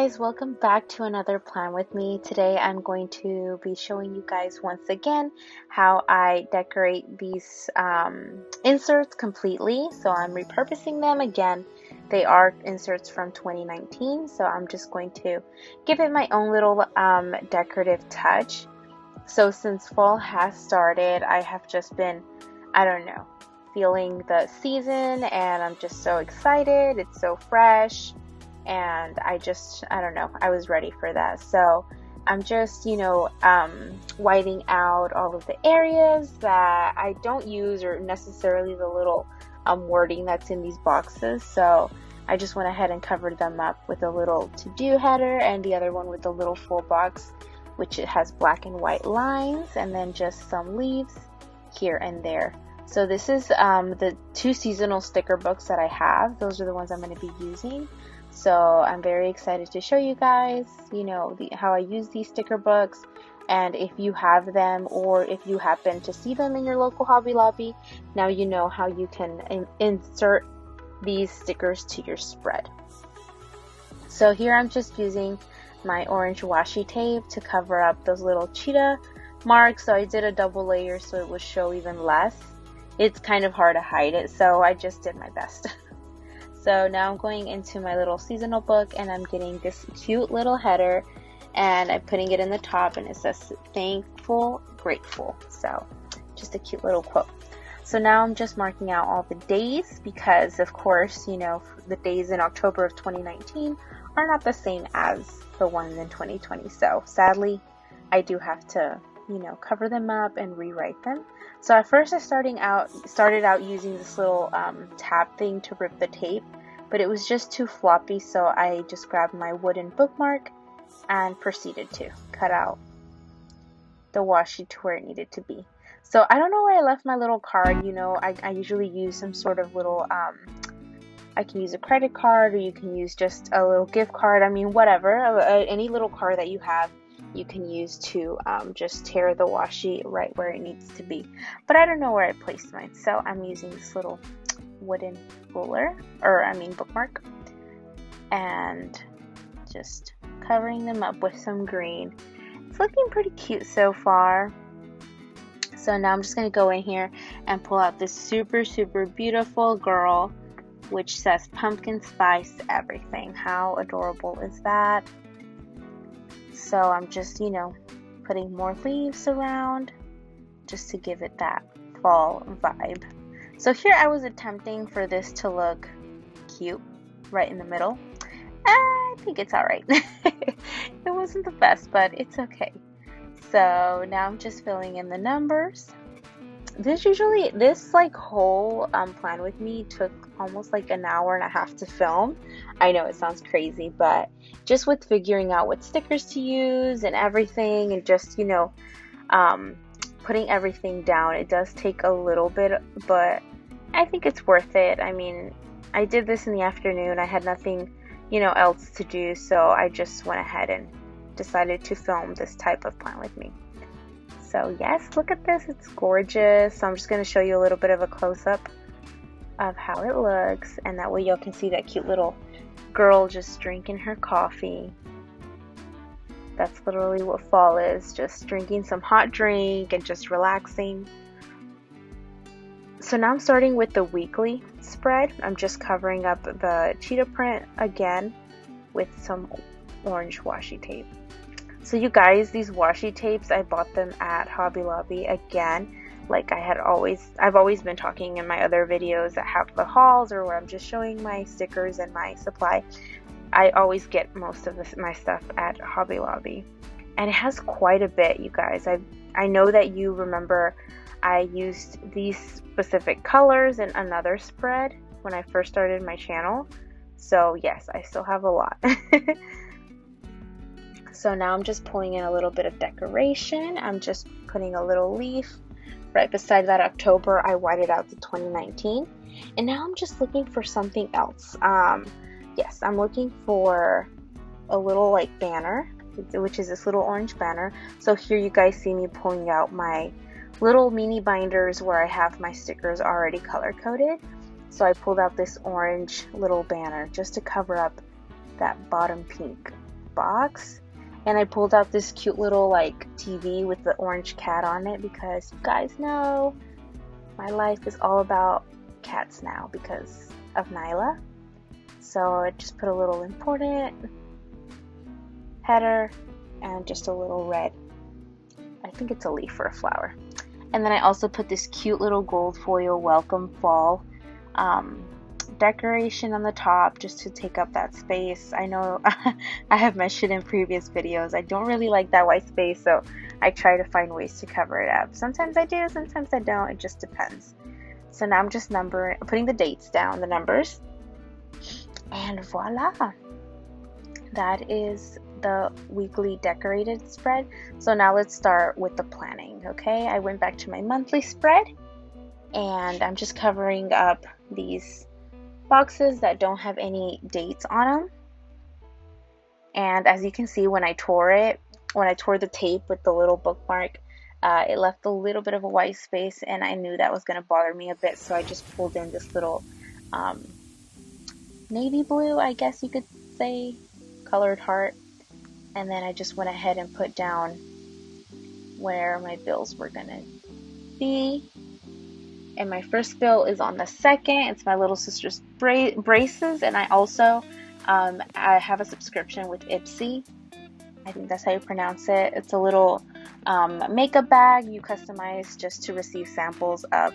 guys, welcome back to another plan with me. Today I'm going to be showing you guys once again how I decorate these inserts completely. So I'm repurposing them again. They are inserts from 2019, so I'm just going to give it my own little decorative touch. So since fall has started, I have just been, I don't know, feeling the season, and I'm just so excited. It's so fresh. And I don't know, I was ready for that. So I'm just, whiting out all of the areas that I don't use, or necessarily the little wording that's in these boxes. So I just went ahead and covered them up with a little to-do header, and the other one with a little full box, which it has black and white lines, and then just some leaves here and there. So this is the 2 seasonal sticker books that I have. Those are the ones I'm going to be using. So I'm very excited to show you guys, how I use these sticker books. And if you have them, or if you happen to see them in your local Hobby Lobby, now you know how you can insert these stickers to your spread. So here I'm just using my orange washi tape to cover up those little cheetah marks. So I did a double layer so it would show even less. It's kind of hard to hide it, so I just did my best. So now I'm going into my little seasonal book, and I'm getting this cute little header, and I'm putting it in the top, and it says thankful, grateful. So just a cute little quote. So now I'm just marking out all the days, because of course, the days in October of 2019 are not the same as the ones in 2020. So sadly, I do have to, cover them up and rewrite them. So at first I started out using this little tab thing to rip the tape, but it was just too floppy, so I just grabbed my wooden bookmark and proceeded to cut out the washi to where it needed to be. So I don't know where I left my little card. I usually use some sort of little, I can use a credit card, or you can use just a little gift card. I mean, whatever, any little card that you have, you can use to just tear the washi right where it needs to be. But I don't know where I placed mine, so I'm using this little wooden bookmark, and just covering them up with some green. It's looking pretty cute so far. So now I'm just going to go in here and pull out this super, super beautiful girl, which says pumpkin spice everything. How adorable is that? So I'm just, putting more leaves around just to give it that fall vibe. So here I was attempting for this to look cute right in the middle. I think it's alright. It wasn't the best, but it's okay. So now I'm just filling in the numbers. This whole plan with me took almost like an hour and a half to film. I know it sounds crazy, but just with figuring out what stickers to use and everything, and just putting everything down, it does take a little bit, but I think it's worth it. I mean, I did this in the afternoon. I had nothing else to do, so I just went ahead and decided to film this type of plan with me. So yes, look at this, it's gorgeous. So I'm just going to show you a little bit of a close-up of how it looks, and that way y'all can see that cute little girl just drinking her coffee. That's literally what fall is, just drinking some hot drink and just relaxing. So now I'm starting with the weekly spread. I'm just covering up the cheetah print again with some orange washi tape. So you guys, these washi tapes, I bought them at Hobby Lobby again. Like I've always been talking in my other videos that have the hauls, or where I'm just showing my stickers and my supply. I always get most of my stuff at Hobby Lobby. And it has quite a bit, you guys. I know that you remember I used these specific colors in another spread when I first started my channel. So yes, I still have a lot. So now I'm just pulling in a little bit of decoration. I'm just putting a little leaf right beside that October. I whited out the 2019. And now I'm just looking for something else. Yes, I'm looking for a little banner, which is this little orange banner. So here you guys see me pulling out my little mini binders where I have my stickers already color coded. So I pulled out this orange little banner just to cover up that bottom pink box, and I pulled out this cute little like TV with the orange cat on it because you guys know my life is all about cats now because of Nyla. So I just put a little important header and just a little red, I think it's a leaf or a flower. And then I also put this cute little gold foil welcome fall decoration on the top just to take up that space. I know I have mentioned in previous videos I don't really like that white space, so I try to find ways to cover it up. Sometimes I do, sometimes I don't, it just depends. So now I'm just putting the dates down, the numbers, and voila, that is the weekly decorated spread. So now let's start with the planning. Okay, I went back to my monthly spread and I'm just covering up these boxes that don't have any dates on them. And as you can see, when I tore the tape with the little bookmark, it left a little bit of a white space, and I knew that was going to bother me a bit, so I just pulled in this little navy blue, I guess you could say, colored heart. And then I just went ahead and put down where my bills were gonna be. And my first bill is on the 2nd. It's my little sister's braces, and I also I have a subscription with Ipsy. I think that's how you pronounce it. It's a little makeup bag you customize just to receive samples of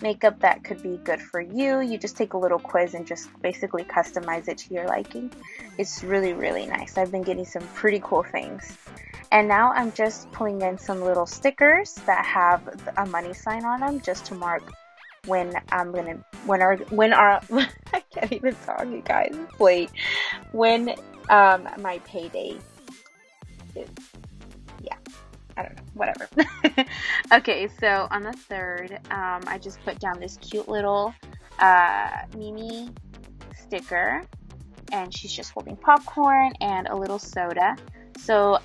makeup that could be good for you. You just take a little quiz and just basically customize it to your liking. It's really, really nice. I've been getting some pretty cool things. And now I'm just pulling in some little stickers that have a money sign on them just to mark when our I can't even talk, you guys. Wait. When my payday is. Yeah. I don't know, whatever. Okay, so on the 3rd, I just put down this cute little Mimi sticker, and she's just holding popcorn and a little soda. So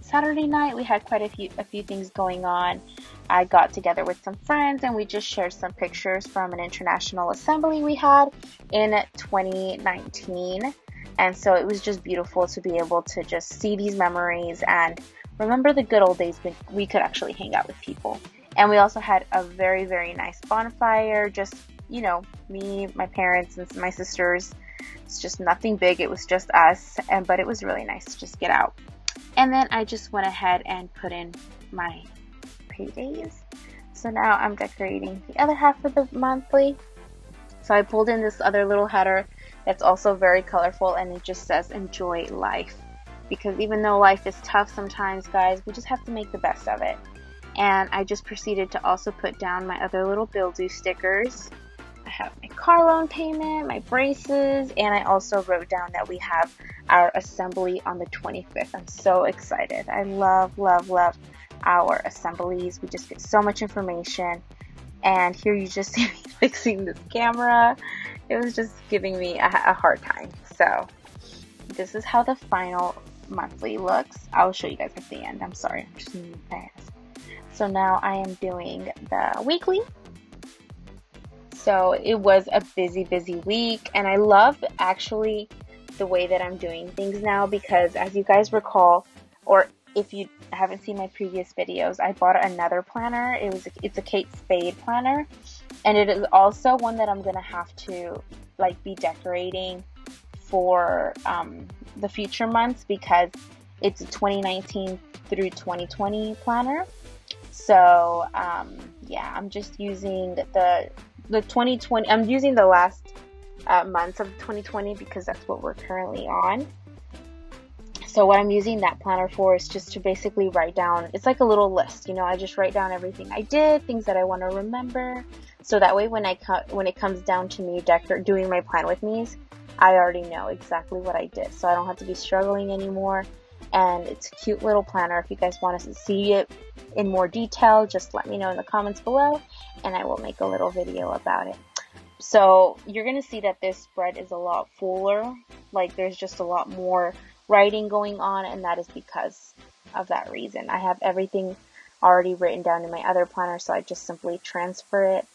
Saturday night we had quite a few things going on. I got together with some friends and we just shared some pictures from an international assembly we had in 2019. And so it was just beautiful to be able to just see these memories and remember the good old days when we could actually hang out with people. And we also had a very, very nice bonfire, just, you know, me, my parents, and my sisters. It's just nothing big, it was just us, but it was really nice to just get out. And then I just went ahead and put in my paydays. So now I'm decorating the other half of the monthly. So I pulled in this other little header that's also very colorful, and it just says enjoy life. Because even though life is tough sometimes, guys, we just have to make the best of it. And I just proceeded to also put down my other little bill due stickers. I have my car loan payment, my braces, and I also wrote down that we have our assembly on the 25th. I'm so excited. I love, love, love our assemblies. We just get so much information. And here you just see me fixing this camera. It was just giving me a hard time. So this is how the final monthly looks. I'll show you guys at the end. I'm sorry, I'm just moving fast. So now I am doing the weekly. So it was a busy week, and I love actually the way that I'm doing things now, because as you guys recall, or if you haven't seen my previous videos, I bought another planner. It's a Kate Spade planner, and it is also one that I'm gonna have to like be decorating for the future months, because it's a 2019 through 2020 planner. So yeah, I'm just using the 2020. I'm using the last months of 2020 because that's what we're currently on. So what I'm using that planner for is just to basically write down, it's like a little list, you know, I just write down everything I did, things that I want to remember, so that way when it comes down to me doing my plan with me's, I already know exactly what I did, so I don't have to be struggling anymore. And it's a cute little planner. If you guys want to see it in more detail, just let me know in the comments below, and I will make a little video about it. So you're going to see that this spread is a lot fuller, like there's just a lot more writing going on, and that is because of that reason. I have everything already written down in my other planner, so I just simply transfer it,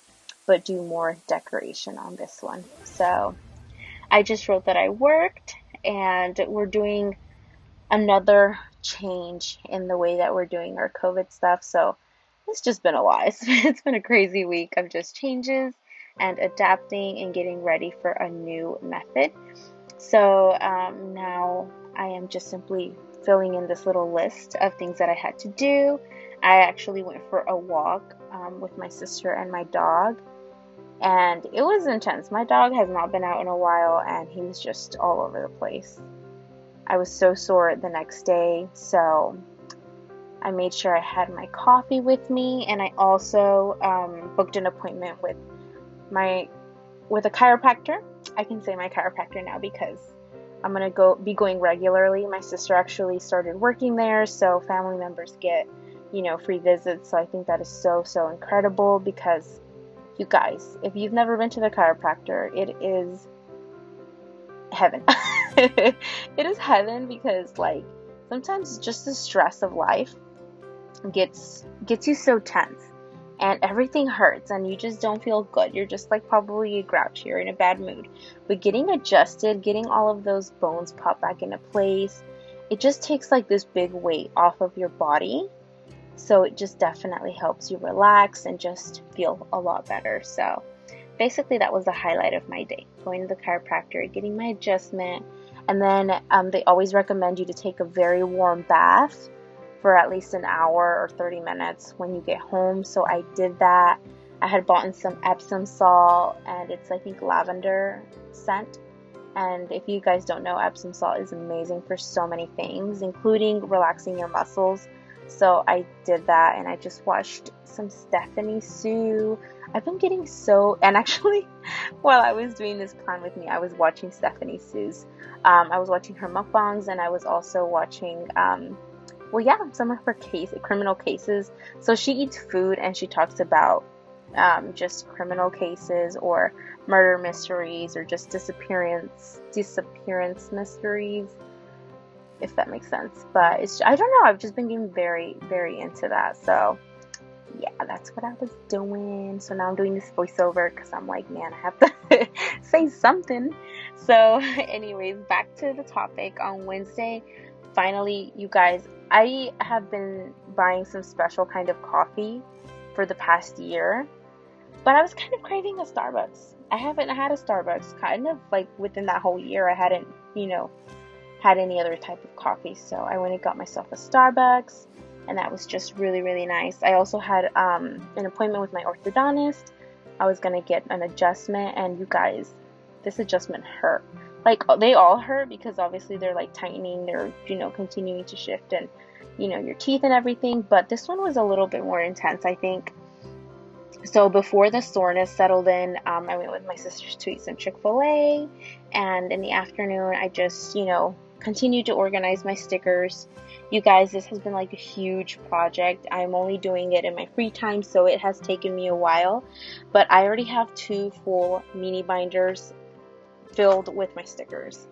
but do more decoration on this one. So I just wrote that I worked, and we're doing another change in the way that we're doing our COVID stuff. So it's just been a lot. It's been a crazy week of just changes and adapting and getting ready for a new method. So now I am just simply filling in this little list of things that I had to do. I actually went for a walk with my sister and my dog, and it was intense. My dog has not been out in a while, and he was just all over the place. I was so sore the next day, so I made sure I had my coffee with me, and I also booked an appointment with a chiropractor. I can say my chiropractor now because I'm gonna be going regularly. My sister actually started working there, so family members get, free visits. So I think that is so incredible because you guys, if you've never been to the chiropractor, it is heaven. It is heaven because like sometimes just the stress of life gets you so tense and everything hurts and you just don't feel good. You're just like probably grouchy, you're in a bad mood. But getting adjusted, getting all of those bones pop back into place, it just takes like this big weight off of your body. So it just definitely helps you relax and just feel a lot better. So basically that was the highlight of my day, going to the chiropractor, getting my adjustment, and then they always recommend you to take a very warm bath for at least an hour or 30 minutes when you get home. So I did that. I had bought some Epsom salt, and it's I think lavender scent. And if you guys don't know, Epsom salt is amazing for so many things, including relaxing your muscles. So I did that, and I just watched some Stephanie Sue. I've been getting and actually, while I was doing this plan with me, I was watching Stephanie Sue's. I was watching her mukbangs, and I was also watching, some of her criminal cases. So she eats food, and she talks about just criminal cases or murder mysteries or just disappearance mysteries, if that makes sense. But I don't know, I've just been getting very, very into that. So yeah, that's what I was doing. So now I'm doing this voiceover because I'm like, man, I have to say something. So anyways, back to the topic. On Wednesday, finally, you guys, I have been buying some special kind of coffee for the past year, but I was kind of craving a Starbucks. I haven't had a Starbucks kind of like within that whole year. I hadn't, had any other type of coffee. So I went and got myself a Starbucks, and that was just really, really nice. I also had an appointment with my orthodontist. I was going to get an adjustment, and you guys, this adjustment hurt. Like, they all hurt because obviously they're like tightening, they're, continuing to shift and, your teeth and everything. But this one was a little bit more intense, I think. So before the soreness settled in, I went with my sisters to eat some Chick-fil-A. And in the afternoon, I just, continued to organize my stickers. You guys, this has been like a huge project. I'm only doing it in my free time, so it has taken me a while. But I already have 2 full mini binders filled with my stickers,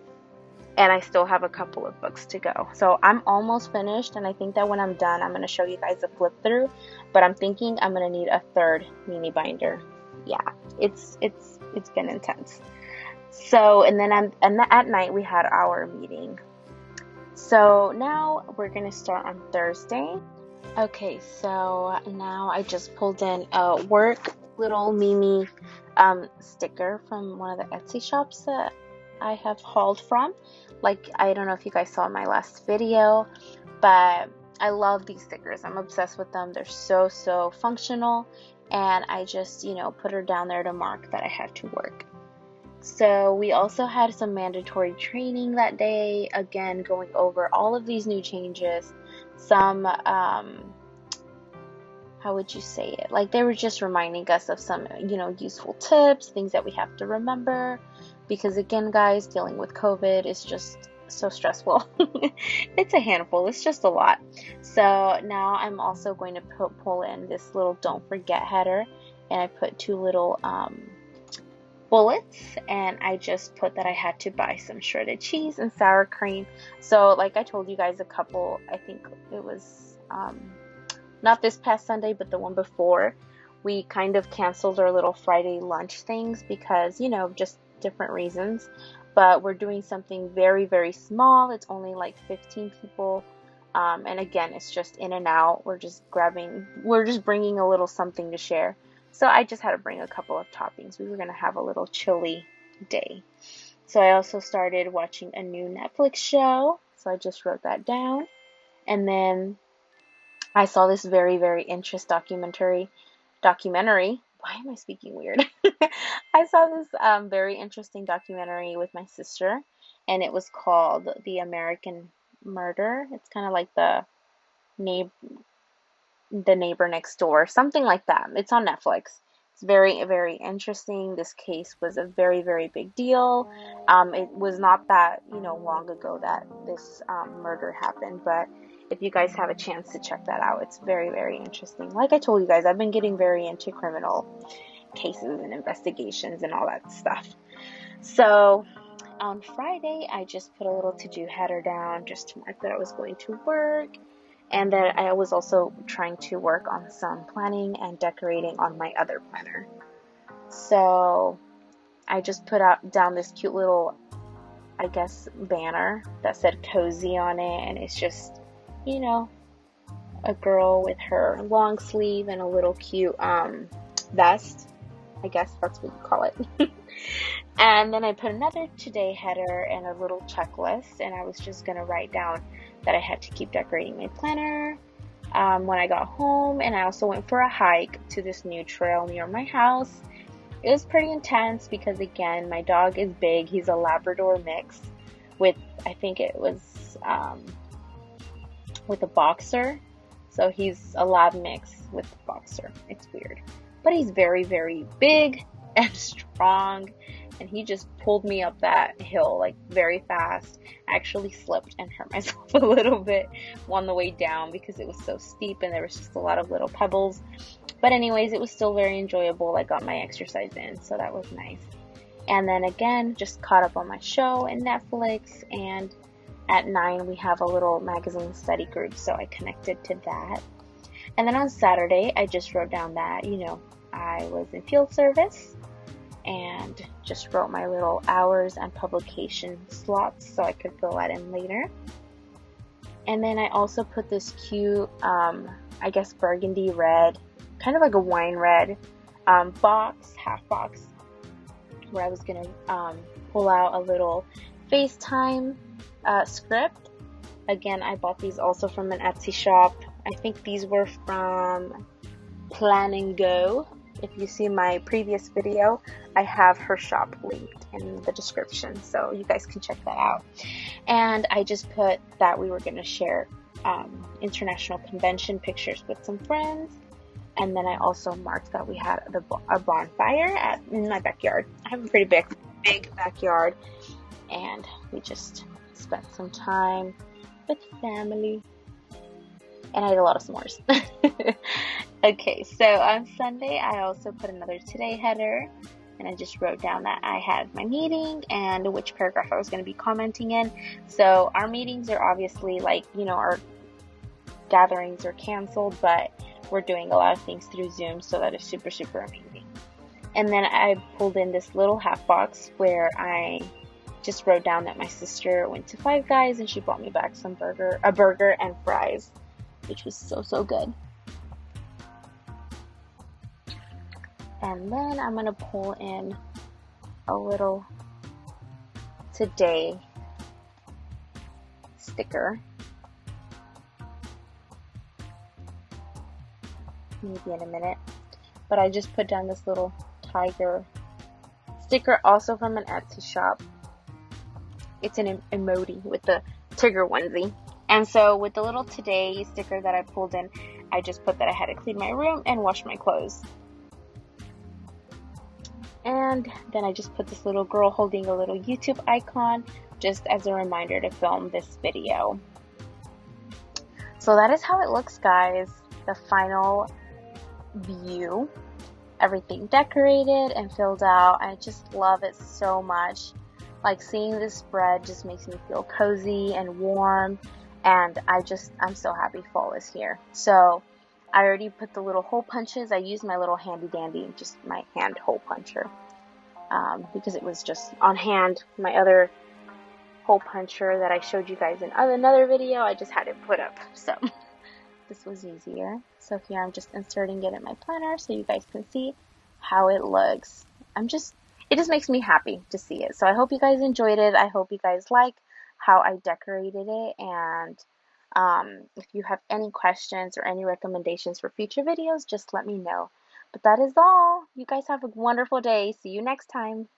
and I still have a couple of books to go. So I'm almost finished, and I think that when I'm done, I'm going to show you guys a flip through, but I'm thinking I'm going to need a 3rd mini binder. Yeah, it's been intense. So, and then at night we had our meeting. So now we're going to start on Thursday. Okay, so now I just pulled in a work little Mimi sticker from one of the Etsy shops that I have hauled from. Like, I don't know if you guys saw my last video, but I love these stickers. I'm obsessed with them. They're so functional, and I just, put her down there to mark that I had to work. So we also had some mandatory training that day, again going over all of these new changes. Some how would you say it? Like, they were just reminding us of some, useful tips, things that we have to remember. Because again, guys, dealing with COVID is just so stressful. It's a handful. It's just a lot. So now I'm also going to pull in this little don't forget header. And I put 2 little bullets. And I just put that I had to buy some shredded cheese and sour cream. So like I told you guys I think it was... not this past Sunday, but the one before, we kind of canceled our little Friday lunch things because, just different reasons. but we're doing something very, very small. It's only like 15 people. And again, it's just in and out. We're just bringing a little something to share. So I just had to bring a couple of toppings. We were going to have a little chilly day. So I also started watching a new Netflix show. So I just wrote that down. And then I saw this very, very interesting documentary. Why am I speaking weird? I saw this very interesting documentary with my sister, and it was called The American Murder. It's kind of like the neighbor next door, something like that. It's on Netflix. It's very, very interesting. This case was a very, very big deal. It was not that, long ago that this murder happened, but if you guys have a chance to check that out, it's very, very interesting. Like I told you guys, I've been getting very into criminal cases and investigations and all that stuff. So on Friday, I just put a little to-do header down just to mark that I was going to work, and that I was also trying to work on some planning and decorating on my other planner. So I just put down this cute little, I guess, banner that said cozy on it, and it's just, a girl with her long sleeve and a little cute vest. I guess that's what you call it. And then I put another today header and a little checklist, and I was just going to write down that I had to keep decorating my planner when I got home. And I also went for a hike to this new trail near my house. It was pretty intense because, again, my dog is big. He's a Labrador mix with, I think it was with a boxer. So he's a lab mix with a boxer. It's weird. But he's very, very big and strong. And he just pulled me up that hill like very fast. I actually slipped and hurt myself a little bit on the way down because it was so steep and there was just a lot of little pebbles. But anyways, it was still very enjoyable. I got my exercise in, so that was nice. And then again, just caught up on my show and Netflix, and at 9 we have a little magazine study group, so I connected to that. And then on Saturday, I just wrote down that, I was in field service and just wrote my little hours and publication slots so I could fill that in later. And then I also put this cute, I guess burgundy red, kind of like a wine red half box, where I was going to pull out a little FaceTime script. Again, I bought these also from an Etsy shop. I think these were from Plan and Go. If you see my previous video, I have her shop linked in the description, so you guys can check that out. And I just put that we were going to share international convention pictures with some friends. And then I also marked that we had a bonfire in my backyard. I have a pretty big backyard, and we just spent some time with family. And I had a lot of s'mores. Okay, so on Sunday, I also put another today header, and I just wrote down that I had my meeting and which paragraph I was going to be commenting in. So our meetings are obviously our gatherings are canceled, but we're doing a lot of things through Zoom, so that is super, super amazing. And then I pulled in this little half box where I just wrote down that my sister went to Five Guys and she brought me back a burger and fries, which was so, so good. And then I'm going to pull in a little today sticker. Maybe in a minute. But I just put down this little tiger sticker, also from an Etsy shop. It's an emoji with the tiger onesie. And so with the little today sticker that I pulled in, I just put that I had to clean my room and wash my clothes. And then I just put this little girl holding a little YouTube icon just as a reminder to film this video. So that is how it looks, guys. The final view. Everything decorated and filled out. I just love it so much. Like, seeing this spread just makes me feel cozy and warm, and I'm so happy fall is here. So I already put the little hole punches. I used my little handy dandy, just my hand hole puncher. because it was just on hand. My other hole puncher that I showed you guys in another video, I just had it put up. So this was easier. So here I'm just inserting it in my planner so you guys can see how it looks. It just makes me happy to see it. So I hope you guys enjoyed it. I hope you guys like how I decorated it. And if you have any questions or any recommendations for future videos, just let me know. But that is all. You guys have a wonderful day. See you next time.